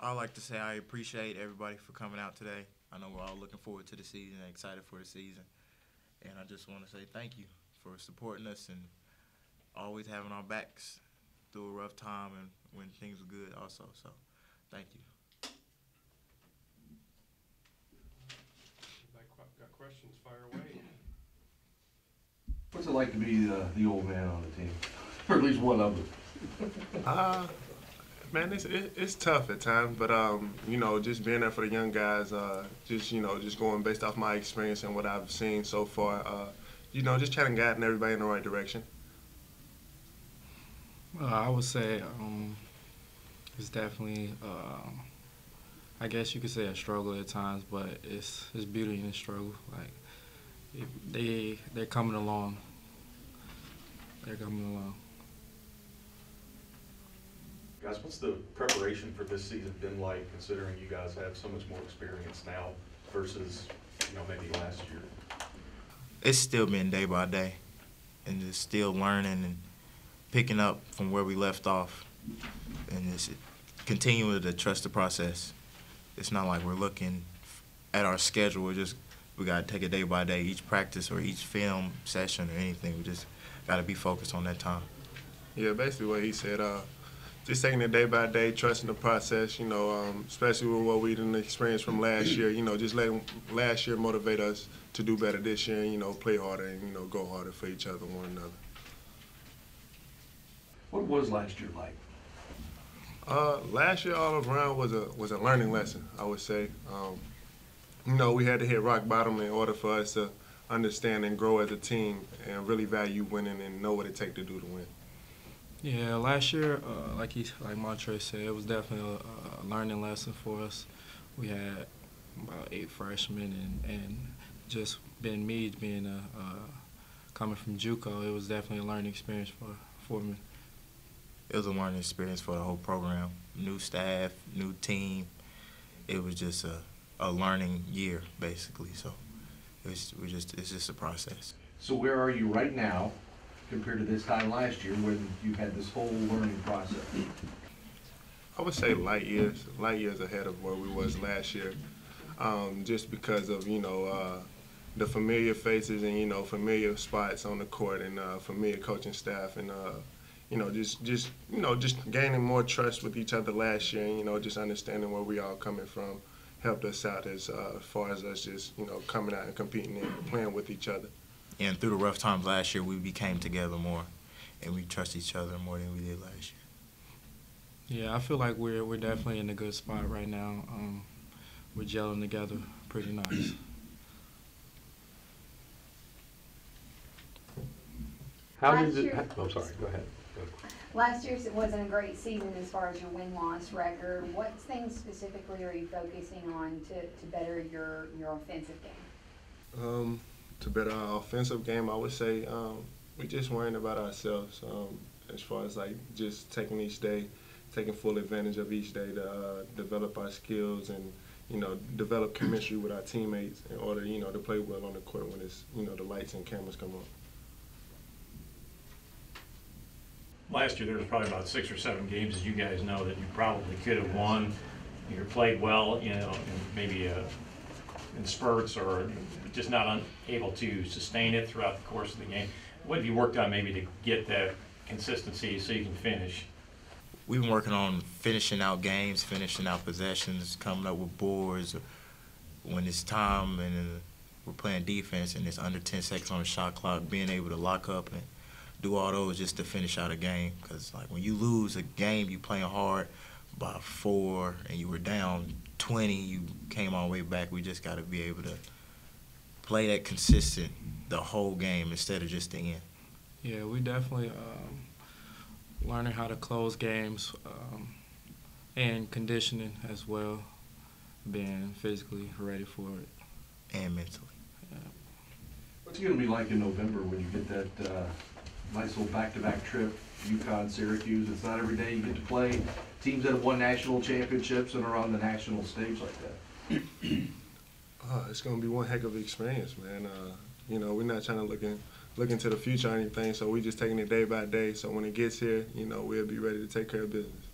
I'd like to say I appreciate everybody for coming out today. I know we're all looking forward to the season and excited for the season. And I just want to say thank you for supporting us and always having our backs through a rough time and when things were good also. So thank you. Got questions, fire away. What's it like to be the old man on the team? Or at least one of them? Man, it's tough at times, but just being there for the young guys, just going based off my experience and what I've seen so far, just trying to guide everybody in the right direction. I would say it's definitely, I guess you could say a struggle at times, but it's beauty in the struggle. Like they're coming along. They're coming along. Guys, what's the preparation for this season been like, considering you guys have so much more experience now versus, maybe last year? It's still been day by day and just still learning and picking up from where we left off and just continuing to trust the process. It's not like we're looking at our schedule. We got to take it day by day, each practice or each film session or anything. We just got to be focused on that time. Yeah, basically what he said, just taking it day by day, trusting the process, especially with what we didn't experience from last year, just letting last year motivate us to do better this year and, play harder and, go harder for each other, one another. What was last year like? Last year all around was a learning lesson, I would say. We had to hit rock bottom in order for us to understand and grow as a team and really value winning and know what it takes to do to win. Yeah, last year, like Morehead said, it was definitely a learning lesson for us. We had about 8 freshmen, and just being coming from JUCO, it was definitely a learning experience for me. It was a learning experience for the whole program. New staff, new team. It was just a learning year, basically. So it's just a process. So where are you right now compared to this time last year when you had this whole learning process? I would say light years ahead of where we was last year, just because of the familiar faces and familiar spots on the court and familiar coaching staff and just gaining more trust with each other last year and just understanding where we all coming from helped us out as far as us just coming out and competing and playing with each other. And through the rough times last year, we became together more, and we trust each other more than we did last year. Yeah, I feel like we're definitely in a good spot right now. We're gelling together pretty nice. I'm sorry, go ahead. Last year wasn't a great season as far as your win-loss record. What things specifically are you focusing on to better your offensive game? To better our offensive game, I would say we're just worrying about ourselves as far as just taking each day, taking full advantage of each day to develop our skills and develop chemistry with our teammates in order to play well on the court when it's the lights and cameras come on. Last year there was probably about 6 or 7 games, as you guys know, that you probably could have won. You played well, maybe in spurts or just not able to sustain it throughout the course of the game. What have you worked on maybe to get that consistency so you can finish? We've been working on finishing out games, finishing out possessions, coming up with boards when it's time and we're playing defense and it's under 10 seconds on the shot clock, being able to lock up and do all those just to finish out a game. Because when you lose a game, you playing hard by 4 and you were down 20, you came all the way back. We just got to be able to play that consistent the whole game instead of just the end. Yeah, we definitely learning how to close games and conditioning as well, being physically ready for it. And mentally. Yeah. What's it going to be like in November when you get that nice little back-to-back trip, UConn, Syracuse? It's not every day you get to play teams that have won national championships and are on the national stage like that. It's going to be one heck of an experience, man. We're not trying to look into the future or anything, so we're just taking it day by day. So when it gets here, we'll be ready to take care of business.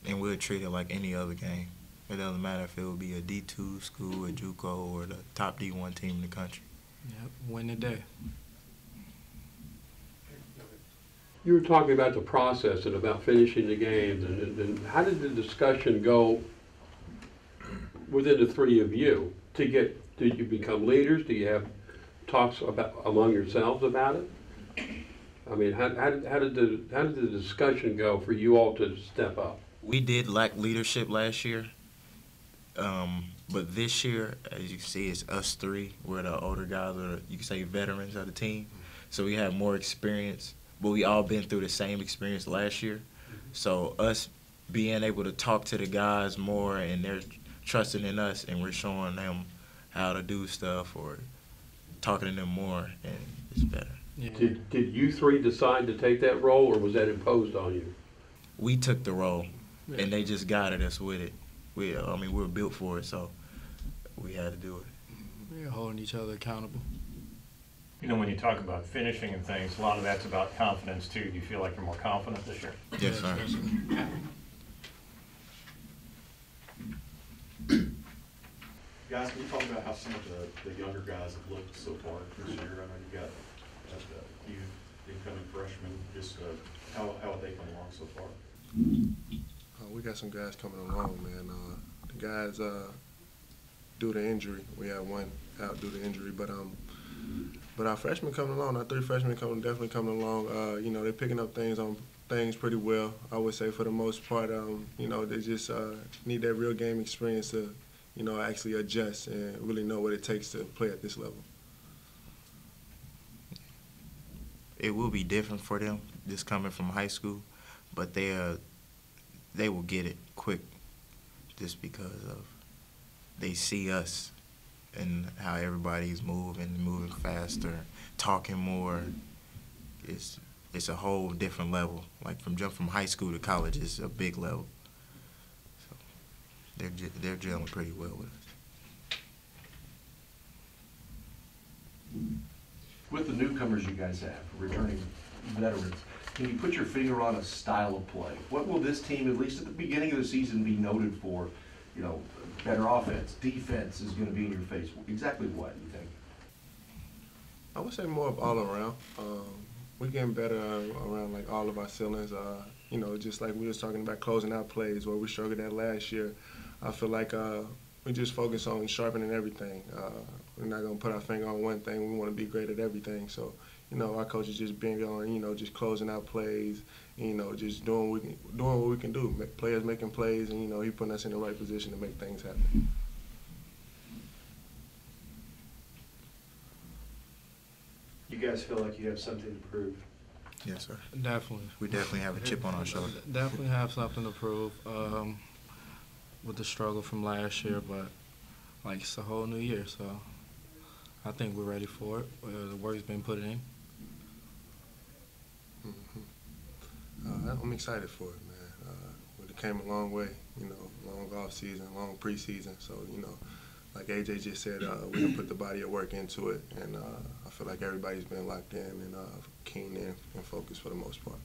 and we'll treat it like any other game. It doesn't matter if it will be a D2 school, a JUCO, or the top D1 team in the country. Yep, win the day. You were talking about the process and about finishing the games, and how did the discussion go within the three of you to get? Did you become leaders? Do you have talks about among yourselves about it? I mean, how did the discussion go for you all to step up? We did lack leadership last year, but this year, as you can see, it's us three. We're the older guys, or you can say veterans of the team. So we have more experience, but we all been through the same experience last year. So us being able to talk to the guys more, and they're trusting in us, and we're showing them how to do stuff or talking to them more, and it's better. Yeah. Did you three decide to take that role, or was that imposed on you? We took the role, Yeah. and they just guided us with it. We were built for it, so we had to do it. We're holding each other accountable. You know, when you talk about finishing and things, a lot of that's about confidence too. Do you feel like you're more confident this year? Yes, sir. Guys, can you talk about how some of the younger guys have looked so far this year? I know you got a few incoming freshmen. Just how have they come along so far? We got some guys coming along, man. The guys, due to injury, we had one out due to injury, but our freshmen coming along, our three freshmen definitely coming along. You know, they're picking up things pretty well. I would say for the most part, you know, they just need that real game experience to, you know, actually adjust and really know what it takes to play at this level. It will be different for them, just coming from high school, but they will get it quick, just because of they see us and how everybody's moving faster, talking more. It's a whole different level. Like jump from high school to college is a big level. So they're gelling pretty well with us. With the newcomers you guys have, returning veterans, can you put your finger on a style of play? What will this team, at least at the beginning of the season, be noted for? You know, better offense, defense is going to be in your face. Exactly what, you think? I would say more of all around. We're getting better around like all of our ceilings. You know, just like we was talking about closing out plays where we struggled at last year. I feel like we just focus on sharpening everything. We're not going to put our finger on one thing. We want to be great at everything. So, you know, our coaches just being on, you know, just closing out plays, you know, just doing what we can do. Players making plays, and, you know, he putting us in the right position to make things happen. You guys feel like you have something to prove? Yes, sir. Definitely. We definitely have a chip on our shoulder. Definitely have something to prove with the struggle from last year, but like it's a whole new year, so I think we're ready for it. The work's been put in. I'm excited for it, man. It came a long way, you know, long off season, long preseason. So, you know, like AJ just said, we done put the body of work into it, and I feel like everybody's been locked in and keen in and focused for the most part.